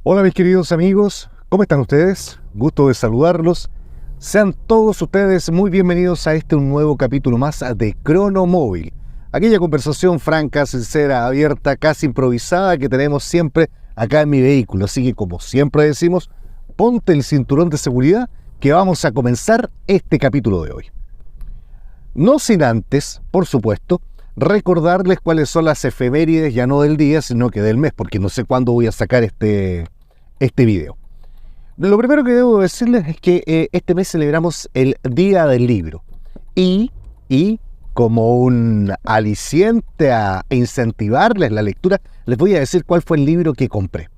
Hola mis queridos amigos, ¿cómo están ustedes? Gusto de saludarlos. Sean todos ustedes muy bienvenidos a un nuevo capítulo más de Cronomóvil. Aquella conversación franca, sincera, abierta, casi improvisada que tenemos siempre acá en mi vehículo. Así que como siempre decimos, ponte el cinturón de seguridad que vamos a comenzar este capítulo de hoy. No sin antes, por supuesto, recordarles cuáles son las efemérides, ya no del día, sino que del mes, porque no sé cuándo voy a sacar este video. Lo primero que debo decirles es que este mes celebramos el Día del Libro y como un aliciente a incentivarles la lectura, les voy a decir cuál fue el libro que compré.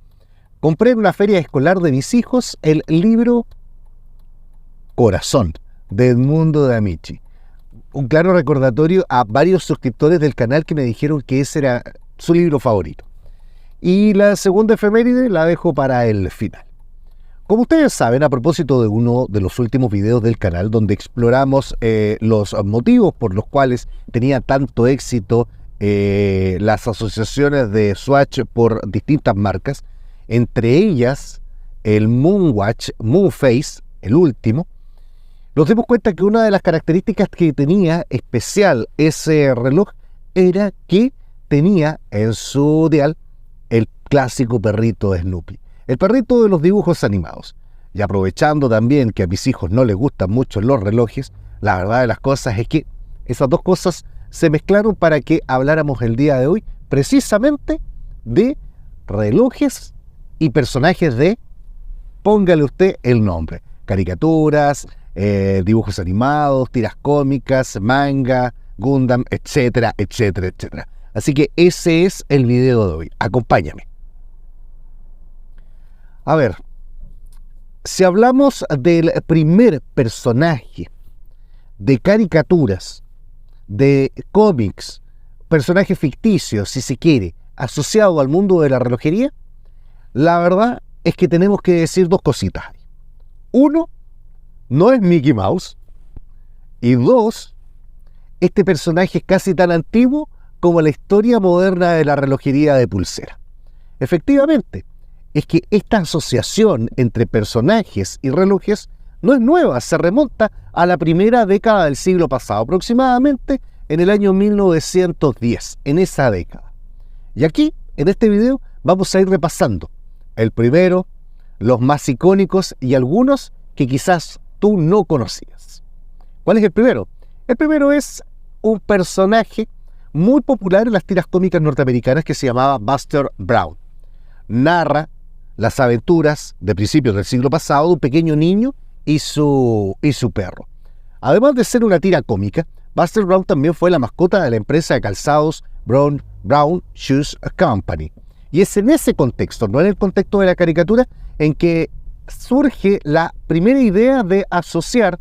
Compré en una feria escolar de mis hijos el libro Corazón, de Edmundo de Amici. Un claro recordatorio a varios suscriptores del canal que me dijeron que ese era su libro favorito. Y la segunda efeméride la dejo para el final. Como ustedes saben, a propósito de uno de los últimos videos del canal donde exploramos los motivos por los cuales tenía tanto éxito las asociaciones de Swatch por distintas marcas, entre ellas el Moonwatch, Moonface, el último, nos dimos cuenta que una de las características que tenía especial ese reloj era que tenía en su dial el clásico perrito de Snoopy, el perrito de los dibujos animados. Y aprovechando también que a mis hijos no les gustan mucho los relojes, la verdad de las cosas es que esas dos cosas se mezclaron para que habláramos el día de hoy precisamente de relojes y personajes de, póngale usted el nombre, caricaturas, dibujos animados, tiras cómicas, manga, Gundam, etcétera, etcétera, etcétera. Así que ese es el video de hoy. Acompáñame. A ver, si hablamos del primer personaje de caricaturas, de cómics, personaje ficticio, si se quiere, asociado al mundo de la relojería, la verdad es que tenemos que decir dos cositas. Uno, no es Mickey Mouse. Y dos, este personaje es casi tan antiguo como la historia moderna de la relojería de pulsera. Efectivamente, es que esta asociación entre personajes y relojes no es nueva, se remonta a la primera década del siglo pasado, aproximadamente en el año 1910, en esa década. Y aquí, en este video, vamos a ir repasando el primero, los más icónicos y algunos que quizás tú no conocías. ¿Cuál es el primero? El primero es un personaje muy popular en las tiras cómicas norteamericanas que se llamaba Buster Brown. Narra las aventuras de principios del siglo pasado de un pequeño niño y su perro. Además de ser una tira cómica, Buster Brown también fue la mascota de la empresa de calzados Brown Shoes Company. Y es en ese contexto, no en el contexto de la caricatura, en que surge la primera idea de asociar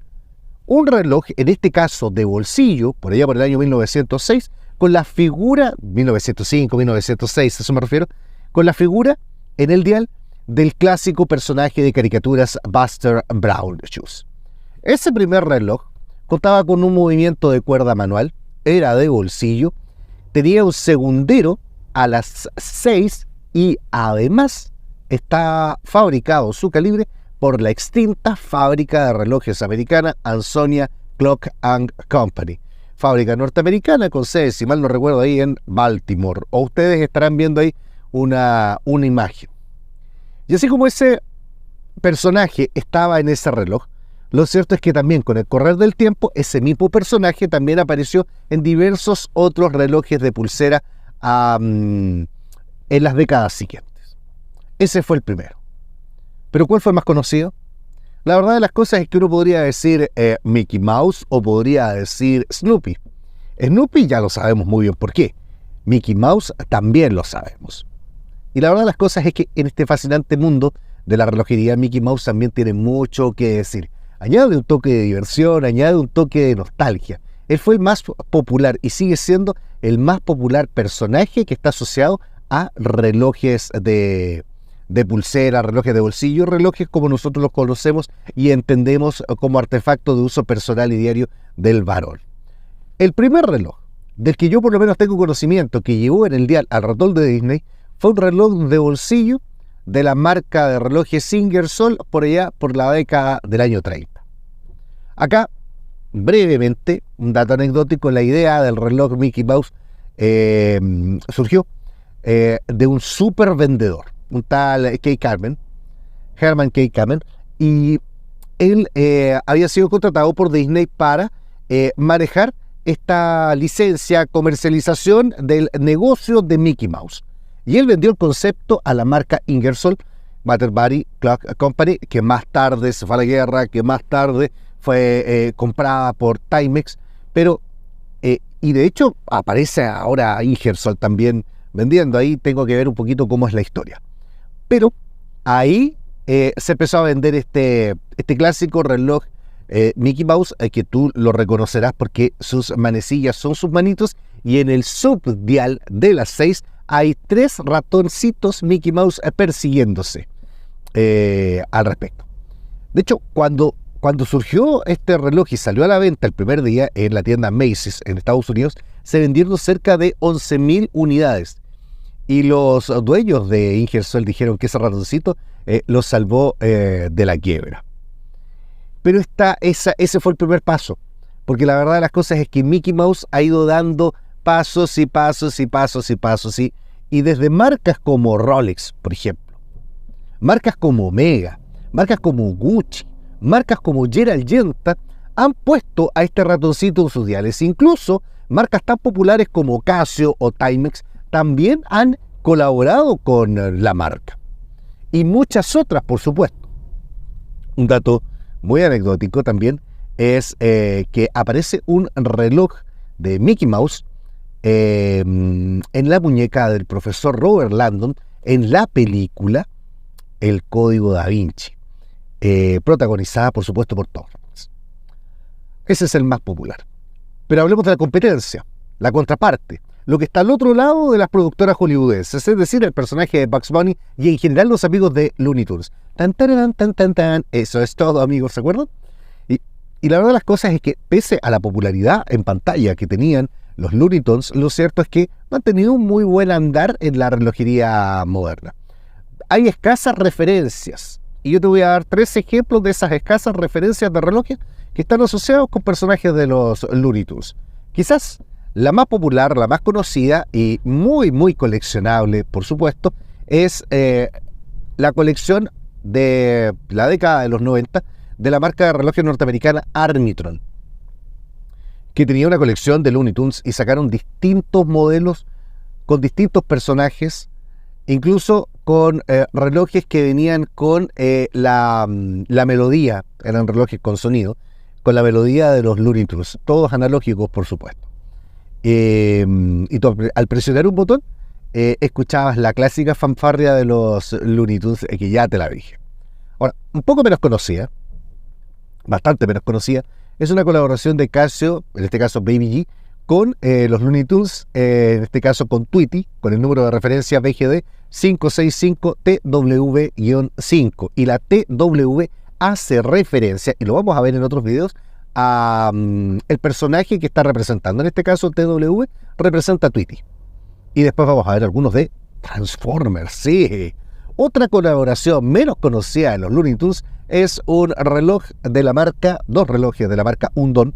un reloj, en este caso de bolsillo, por allá por el año 1906, con la figura, 1905, 1906, a eso me refiero, con la figura en el dial del clásico personaje de caricaturas Buster Brown Shoes. Ese primer reloj contaba con un movimiento de cuerda manual, era de bolsillo, tenía un segundero a las 6 y además está fabricado su calibre por la extinta fábrica de relojes americana Ansonia Clock and Company, fábrica norteamericana con sede, si mal no recuerdo, ahí en Baltimore, o ustedes estarán viendo ahí una imagen. Y así como ese personaje estaba en ese reloj, lo cierto es que también con el correr del tiempo, ese mismo personaje también apareció en diversos otros relojes de pulsera en las décadas siguientes. Ese fue el primero. ¿Pero cuál fue el más conocido? La verdad de las cosas es que uno podría decir Mickey Mouse o podría decir Snoopy. Snoopy ya lo sabemos muy bien por qué. Mickey Mouse también lo sabemos. Y la verdad de las cosas es que en este fascinante mundo de la relojería, Mickey Mouse también tiene mucho que decir. Añade un toque de diversión, añade un toque de nostalgia. Él fue el más popular y sigue siendo el más popular personaje que está asociado a relojes de pulsera, relojes de bolsillo, relojes como nosotros los conocemos y entendemos como artefacto de uso personal y diario del varón. El primer reloj del que yo por lo menos tengo conocimiento que llevó en el dial al ratón de Disney fue un reloj de bolsillo de la marca de relojes Ingersoll por allá por la década del año 30. Acá, brevemente, un dato anecdótico: la idea del reloj Mickey Mouse surgió de un super vendedor, un tal Herman K. Kamen, y él había sido contratado por Disney para manejar esta licencia, comercialización del negocio de Mickey Mouse. Y él vendió el concepto a la marca Ingersoll Butterbury Clock Company, que más tarde se fue a la guerra, que más tarde fue comprada por Timex, pero y de hecho aparece ahora Ingersoll también vendiendo. Ahí tengo que ver un poquito cómo es la historia. Pero ahí se empezó a vender este clásico reloj Mickey Mouse, que tú lo reconocerás porque sus manecillas son sus manitos, y en el subdial de las 6 hay 3 ratoncitos Mickey Mouse persiguiéndose al respecto. De hecho, cuando surgió este reloj y salió a la venta el primer día en la tienda Macy's en Estados Unidos, se vendieron cerca de 11.000 unidades. Y los dueños de Ingersoll dijeron que ese ratoncito los salvó de la quiebra. Pero ese fue el primer paso, porque la verdad de las cosas es que Mickey Mouse ha ido dando pasos y pasos y pasos y pasos, y desde marcas como Rolex, por ejemplo, marcas como Omega, marcas como Gucci, marcas como Gerald Genta han puesto a este ratoncito en sus diales. Incluso marcas tan populares como Casio o Timex también han colaborado con la marca, y muchas otras, por supuesto. Un dato muy anecdótico también es que aparece un reloj de Mickey Mouse en la muñeca del profesor Robert Landon en la película El Código Da Vinci, protagonizada por supuesto por Tom Hanks. Ese es el más popular. Pero hablemos de la competencia, la contraparte, lo que está al otro lado de las productoras hollywoodenses, es decir, el personaje de Bugs Bunny y en general los amigos de Looney Tunes. Tan, tan, tan, tan, tan. Eso es todo, amigos, ¿se acuerdan? Y la verdad de las cosas es que, pese a la popularidad en pantalla que tenían los Looney Tunes, lo cierto es que no han tenido un muy buen andar en la relojería moderna. Hay escasas referencias, y yo te voy a dar 3 ejemplos de esas escasas referencias de relojes que están asociados con personajes de los Looney Tunes. Quizás la más popular, la más conocida y muy, muy coleccionable, por supuesto, es la colección de la década de los 90 de la marca de relojes norteamericana Armitron, que tenía una colección de Looney Tunes y sacaron distintos modelos con distintos personajes, incluso con relojes que venían con la melodía, eran relojes con sonido, con la melodía de los Looney Tunes, todos analógicos, por supuesto. Y tú, al presionar un botón, escuchabas la clásica fanfarria de los Looney Tunes, que ya te la dije. Ahora, un poco menos conocida, bastante menos conocida, es una colaboración de Casio, en este caso Baby G, con los Looney Tunes, en este caso con Tweety, con el número de referencia BGD 565TW-5. Y la TW hace referencia, y lo vamos a ver en otros videos, a el personaje que está representando. En este caso TW representa a Tweety. Y después vamos a ver algunos de Transformers, sí. Otra colaboración menos conocida de los Looney Tunes es un reloj de la marca, 2 relojes de la marca Undone,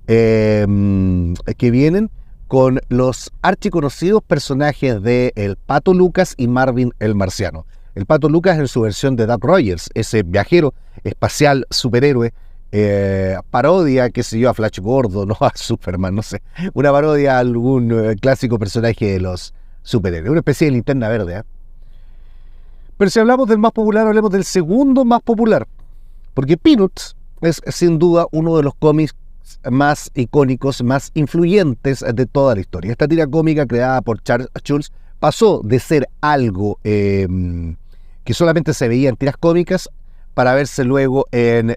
que vienen con los archiconocidos personajes de el Pato Lucas y Marvin el Marciano. El Pato Lucas en su versión de Doc Rogers, ese viajero espacial superhéroe, parodia, qué sé yo, a Flash Gordon, no a Superman, no sé, una parodia a algún clásico personaje de los superhéroes, una especie de Linterna Verde, ¿eh? Pero si hablamos del más popular, hablemos del segundo más popular, porque Peanuts es sin duda uno de los cómics más icónicos, más influyentes de toda la historia. Esta tira cómica creada por Charles Schulz pasó de ser algo que solamente se veía en tiras cómicas para verse luego en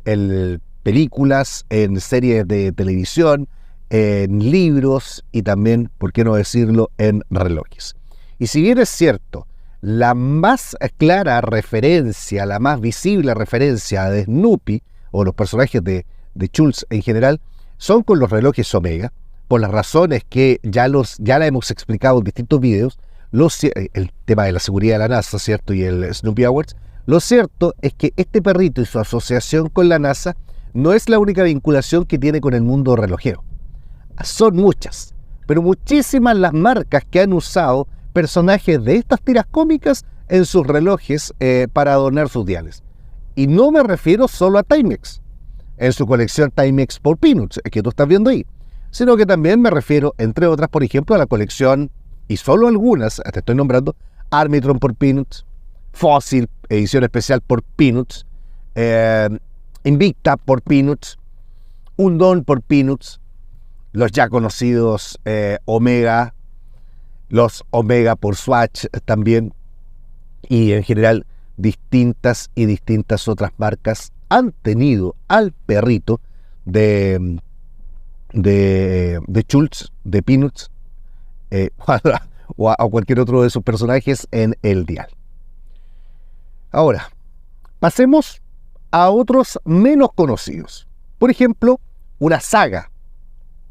películas, en series de televisión, en libros y también, por qué no decirlo, en relojes. Y si bien es cierto, la más clara referencia, la más visible referencia de Snoopy o los personajes de Schulz en general son con los relojes Omega, por las razones que ya la hemos explicado en distintos videos. el tema de la seguridad de la NASA, ¿cierto? Y el Snoopy Awards. Lo cierto es que este perrito y su asociación con la NASA no es la única vinculación que tiene con el mundo relojero. Son muchas, pero muchísimas las marcas que han usado personajes de estas tiras cómicas en sus relojes para adornar sus diales. Y no me refiero solo a Timex, en su colección Timex por Peanuts, que tú estás viendo ahí, sino que también me refiero, entre otras, por ejemplo, a la colección, y solo algunas, te estoy nombrando, Armitron por Peanuts, Fossil, edición especial por Peanuts, Invicta por Peanuts, Undone por Peanuts, los ya conocidos Omega, los Omega por Swatch también, y en general distintas otras marcas han tenido al perrito de Schultz, de Peanuts, o a cualquier otro de sus personajes en el dial. Ahora, pasemos a otros menos conocidos. Por ejemplo, una saga.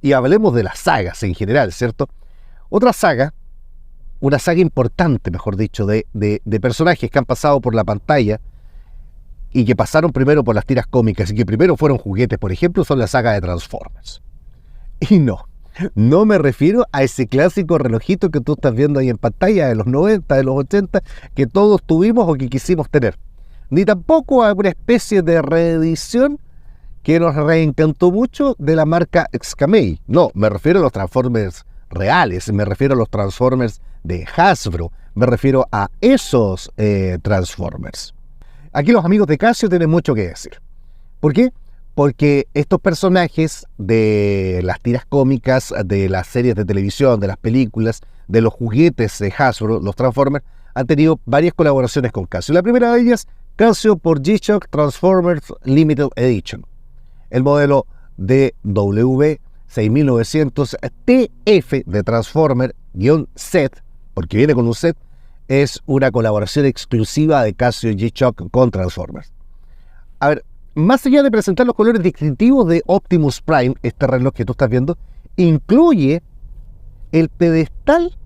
Y hablemos de las sagas en general, ¿cierto? Otra saga, una saga importante, mejor dicho, de personajes que han pasado por la pantalla y que pasaron primero por las tiras cómicas y que primero fueron juguetes, por ejemplo, son la saga de Transformers. Y no me refiero a ese clásico relojito que tú estás viendo ahí en pantalla de los 90, de los 80, que todos tuvimos o que quisimos tener. Ni tampoco a una especie de reedición que nos reencantó mucho de la marca Xkamei. No, me refiero a los Transformers reales, me refiero a los Transformers de Hasbro, me refiero a esos Transformers. Aquí los amigos de Casio tienen mucho que decir. ¿Por qué? Porque estos personajes de las tiras cómicas, de las series de televisión, de las películas, de los juguetes de Hasbro, los Transformers, han tenido varias colaboraciones con Casio. La primera de ellas, Casio por G-Shock Transformers Limited Edition. El modelo DW6900 TF de Transformer-set, porque viene con un set, es una colaboración exclusiva de Casio G-Shock con Transformers. A ver, más allá de presentar los colores distintivos de Optimus Prime, este reloj que tú estás viendo, incluye el pedestal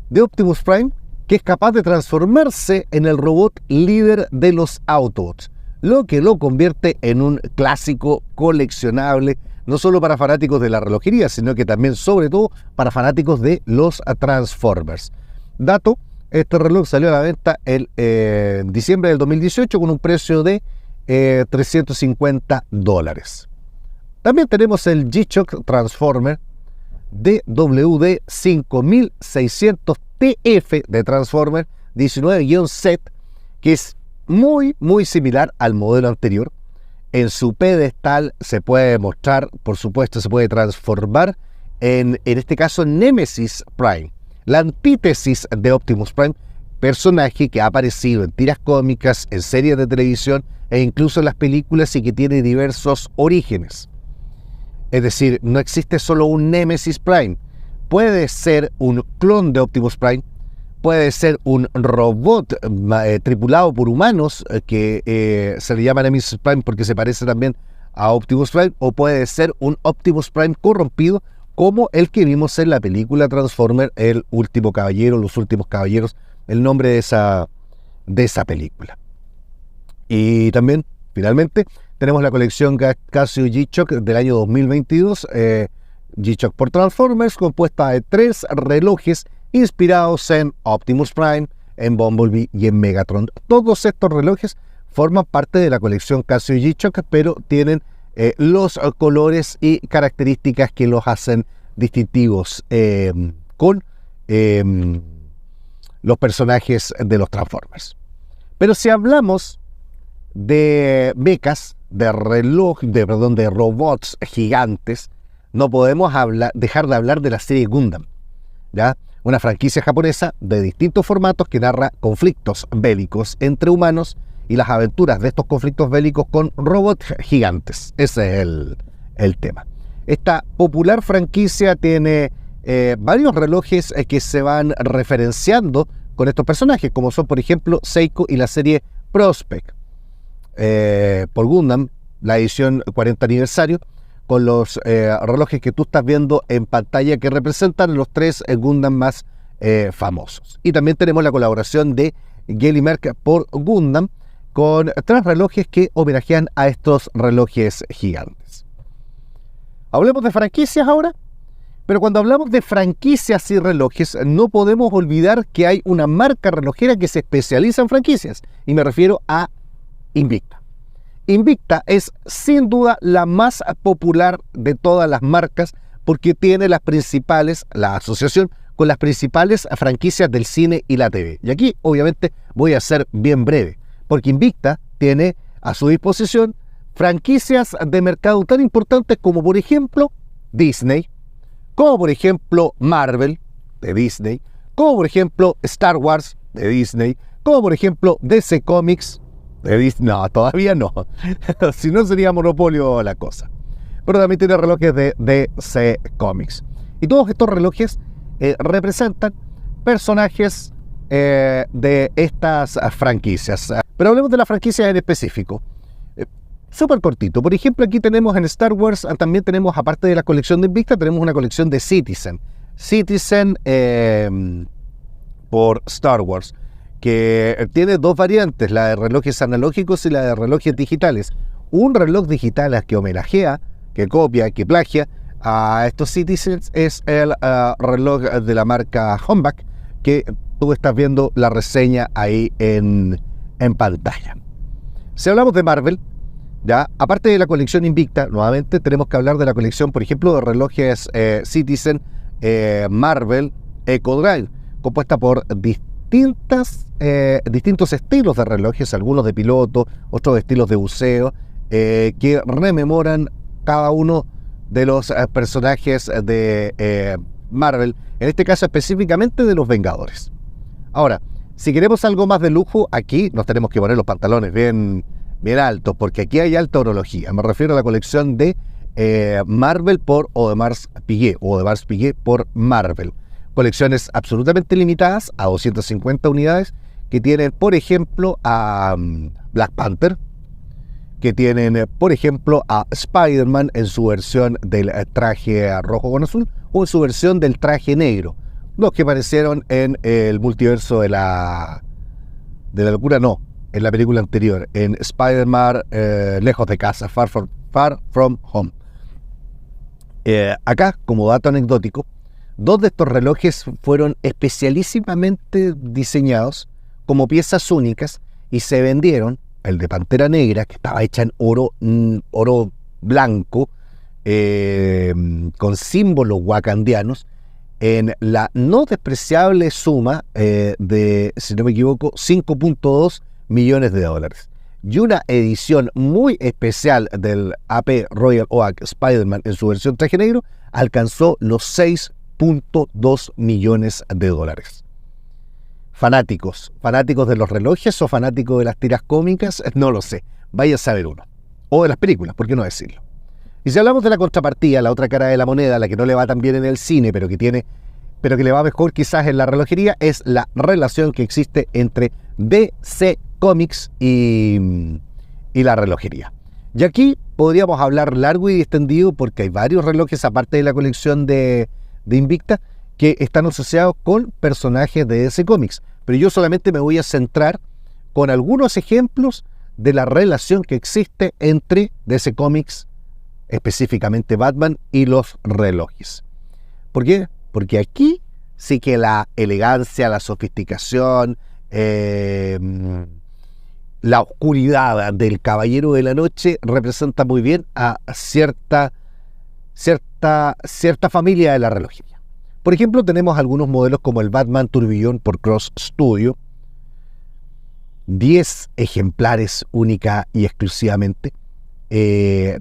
de Optimus Prime, que es capaz de transformarse en el robot líder de los Autobots, lo que lo convierte en un clásico coleccionable, no solo para fanáticos de la relojería, sino que también, sobre todo, para fanáticos de los Transformers. Dato, este reloj salió a la venta en diciembre del 2018 con un precio de $350. También tenemos el G-Shock Transformer DWD5600TF de Transformer 19-set, que es muy similar al modelo anterior. En su pedestal se puede mostrar, por supuesto, se puede transformar en este caso, Nemesis Prime, la antítesis de Optimus Prime, personaje que ha aparecido en tiras cómicas, en series de televisión e incluso en las películas y que tiene diversos orígenes. Es decir, no existe solo un Nemesis Prime. Puede ser un clon de Optimus Prime, puede ser un robot tripulado por humanos que se le llama Nemesis Prime porque se parece también a Optimus Prime, o puede ser un Optimus Prime corrompido como el que vimos en la película Transformer, El Último Caballero, Los Últimos Caballeros, el nombre de esa película. Y también, finalmente, tenemos la colección Casio G-Shock del año 2022, G-Shock por Transformers, compuesta de 3 relojes inspirados en Optimus Prime, en Bumblebee y en Megatron. Todos estos relojes forman parte de la colección Casio G-Shock, pero tienen los colores y características que los hacen distintivos con los personajes de los Transformers. Pero si hablamos de mechas, de robots gigantes, no podemos dejar de hablar de la serie Gundam, ¿ya? Una franquicia japonesa de distintos formatos que narra conflictos bélicos entre humanos y las aventuras de estos conflictos bélicos con robots gigantes. Ese es el tema. Esta popular franquicia tiene varios relojes que se van referenciando con estos personajes, como son, por ejemplo, Seiko y la serie Prospect. Por Gundam, la edición 40 aniversario, con los relojes que tú estás viendo en pantalla, que representan los 3 Gundam más famosos. Y también tenemos la colaboración de Gelly Merck por Gundam, con 3 relojes que homenajean a estos relojes gigantes. Hablemos de franquicias ahora, pero cuando hablamos de franquicias y relojes, no podemos olvidar que hay una marca relojera que se especializa en franquicias, y me refiero a Invicta. Invicta es sin duda la más popular de todas las marcas porque tiene la asociación con las principales franquicias del cine y la TV. Y aquí obviamente voy a ser bien breve, porque Invicta tiene a su disposición franquicias de mercado tan importantes como por ejemplo Disney, como por ejemplo Marvel de Disney, como por ejemplo Star Wars de Disney, como por ejemplo DC Comics de Disney. No, todavía no. Si no sería monopolio la cosa. Pero también tiene relojes de DC Comics. Y todos estos relojes representan personajes de estas franquicias. Pero hablemos de las franquicias en específico. Súper cortito. Por ejemplo, aquí tenemos en Star Wars, también tenemos, aparte de la colección de Invicta, tenemos una colección de Citizen. Citizen por Star Wars, que tiene 2 variantes, la de relojes analógicos y la de relojes digitales. Un reloj digital que homenajea, que copia, que plagia a estos Citizens es el reloj de la marca Homback, que tú estás viendo la reseña ahí en pantalla. Si hablamos de Marvel, ya, aparte de la colección Invicta, nuevamente tenemos que hablar de la colección, por ejemplo, de relojes Citizen Marvel Eco Drive, compuesta por distintos estilos de relojes, algunos de piloto, otros de estilos de buceo, que rememoran cada uno de los personajes de Marvel, en este caso específicamente de los Vengadores. Ahora, si queremos algo más de lujo, aquí nos tenemos que poner los pantalones bien altos, porque aquí hay alta orología. Me refiero a la colección de Marvel por Audemars Piguet por Marvel. Colecciones absolutamente limitadas a 250 unidades que tienen, por ejemplo, a Black Panther, que tienen, por ejemplo, a Spider-Man en su versión del traje rojo con azul o en su versión del traje negro. Los que aparecieron en el multiverso de la locura, no, en la película anterior, en Spider-Man Lejos de Casa, Far From Home. Acá, como dato anecdótico, 2 de estos relojes fueron especialísimamente diseñados como piezas únicas y se vendieron. El de Pantera Negra, que estaba hecha en oro blanco, con símbolos wakandianos, en la no despreciable suma de, si no me equivoco, 5.2 millones de dólares. Y una edición muy especial del AP Royal Oak Spider-Man en su versión traje negro alcanzó los 6.2 millones de dólares. Fanáticos de los relojes o fanáticos de las tiras cómicas, no lo sé, vaya a saber uno. O de las películas, ¿por qué no decirlo? Y si hablamos de la contrapartida, la otra cara de la moneda, la que no le va tan bien en el cine, pero que le va mejor quizás en la relojería, es la relación que existe entre DC Comics y la relojería. Y aquí podríamos hablar largo y extendido porque hay varios relojes, aparte de la colección de Invicta, que están asociados con personajes de DC Comics. Pero yo solamente me voy a centrar con algunos ejemplos de la relación que existe entre DC Comics, específicamente Batman, y los relojes. ¿Por qué? Porque aquí sí que la elegancia, la sofisticación, la oscuridad del Caballero de la Noche representa muy bien a cierta familia de la relojería. Por ejemplo, tenemos algunos modelos como el Batman Tourbillon por Cross Studio, 10 ejemplares única y exclusivamente.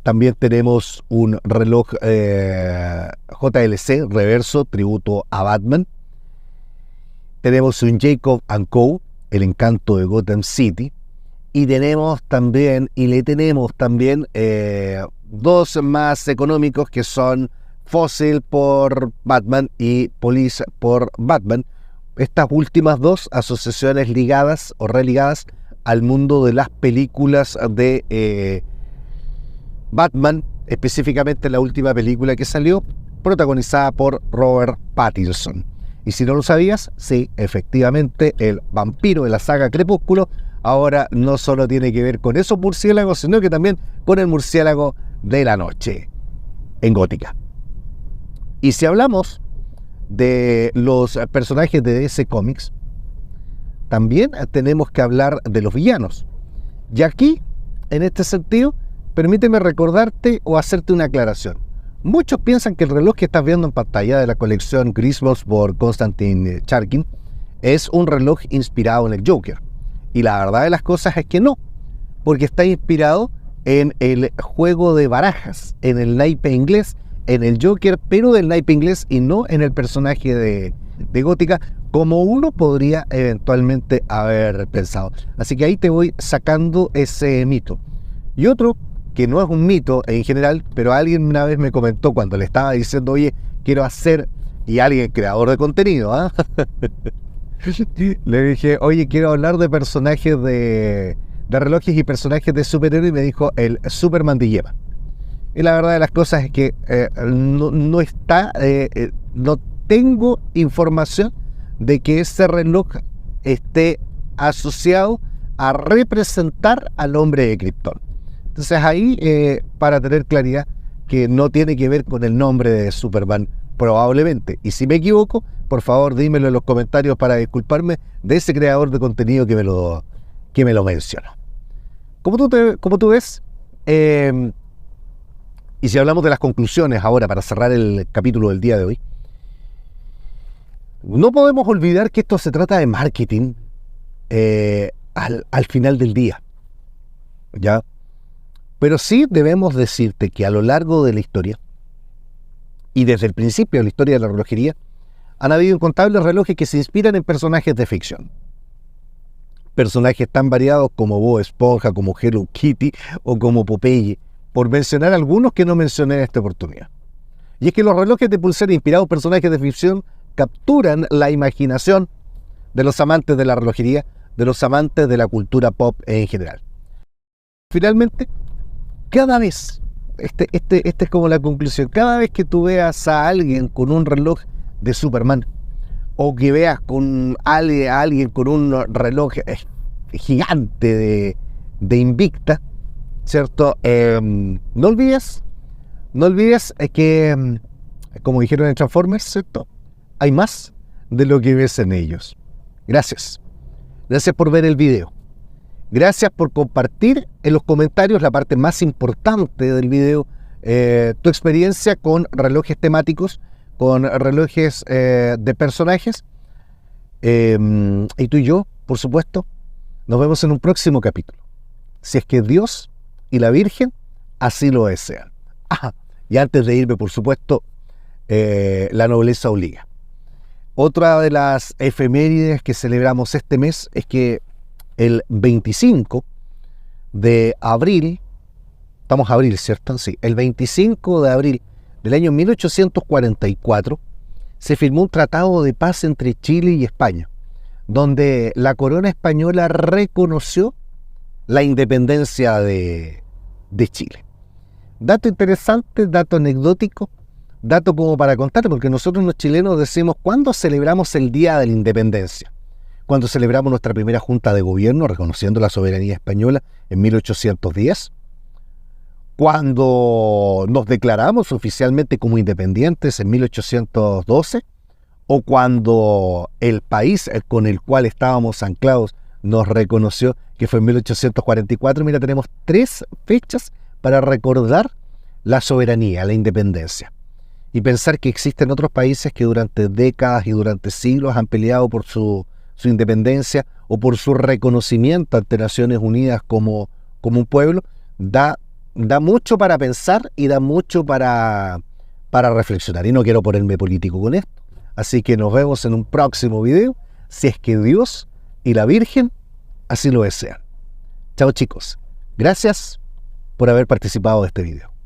También tenemos un reloj JLC reverso, tributo a Batman. Tenemos un Jacob & Co., el encanto de Gotham City. Y le tenemos también 2 más económicos que son Fossil por Batman y Police por Batman. Estas últimas 2 asociaciones ligadas o religadas al mundo de las películas de Batman, específicamente la última película que salió, protagonizada por Robert Pattinson. Y si no lo sabías, sí, efectivamente, el vampiro de la saga Crepúsculo ahora no solo tiene que ver con esos murciélagos, sino que también con el murciélago de la noche en Gótica. Y si hablamos de los personajes de DC Comics, también tenemos que hablar de los villanos. Y aquí, en este sentido, permíteme recordarte o hacerte una aclaración. Muchos piensan que el reloj que estás viendo en pantalla de la colección Griswolds por Konstantin Charkin es un reloj inspirado en el Joker. Y la verdad de las cosas es que no, porque está inspirado en el juego de barajas, en el naipe inglés, en el Joker, pero del naipe inglés y no en el personaje de Gótica, como uno podría eventualmente haber pensado. Así que ahí te voy sacando ese mito. Y otro, que no es un mito en general, pero alguien una vez me comentó cuando le estaba diciendo, oye, quiero hacer, y alguien creador de contenido, le dije, oye, quiero hablar de personajes de relojes y personajes de superhéroes, y me dijo el Superman de Yema. Y la verdad de las cosas es que no tengo información de que ese reloj esté asociado a representar al hombre de Krypton. Entonces ahí, para tener claridad, que no tiene que ver con el nombre de Superman, probablemente. Y si me equivoco, por favor dímelo en los comentarios para disculparme de ese creador de contenido que me lo mencionó. Como tú ves, y si hablamos de las conclusiones ahora para cerrar el capítulo del día de hoy, no podemos olvidar que esto se trata de marketing al final del día, ¿ya? Pero sí debemos decirte que a lo largo de la historia, y desde el principio de la historia de la relojería, han habido incontables relojes que se inspiran en personajes de ficción. Personajes tan variados como Bob Esponja, como Hello Kitty o como Popeye, por mencionar algunos que no mencioné en esta oportunidad. Y es que los relojes de pulsera inspirados en personajes de ficción capturan la imaginación de los amantes de la relojería, de los amantes de la cultura pop en general. Finalmente, cada vez, esta es como la conclusión, cada vez que tú veas a alguien con un reloj de Superman, o que veas a alguien con un reloj gigante de Invicta, ¿cierto? No olvides que, como dijeron en Transformers, ¿cierto? Hay más de lo que ves en ellos. Gracias. Gracias por ver el video. Gracias por compartir en los comentarios la parte más importante del video, tu experiencia con relojes temáticos, con relojes de personajes. Y tú y yo, por supuesto, nos vemos en un próximo capítulo. Si es que Dios y la Virgen así lo desean. Y antes de irme, por supuesto, la nobleza obliga. Otra de las efemérides que celebramos este mes es que el 25 de abril, estamos a abril, ¿cierto? Sí, el 25 de abril del año 1844 se firmó un tratado de paz entre Chile y España, donde la corona española reconoció la independencia de Chile. Dato interesante, dato anecdótico, dato como para contar, porque nosotros los chilenos decimos, ¿cuándo celebramos el Día de la Independencia? Cuando celebramos nuestra primera junta de gobierno reconociendo la soberanía española en 1810, cuando nos declaramos oficialmente como independientes en 1812, o cuando el país con el cual estábamos anclados nos reconoció, que fue en 1844. Mira, tenemos 3 fechas para recordar la soberanía, la independencia. Y pensar que existen otros países que durante décadas y durante siglos han peleado por su independencia o por su reconocimiento ante Naciones Unidas como un pueblo, da mucho para pensar y da mucho para reflexionar. Y no quiero ponerme político con esto. Así que nos vemos en un próximo video, si es que Dios y la Virgen así lo desean. Chao chicos, gracias por haber participado de este video.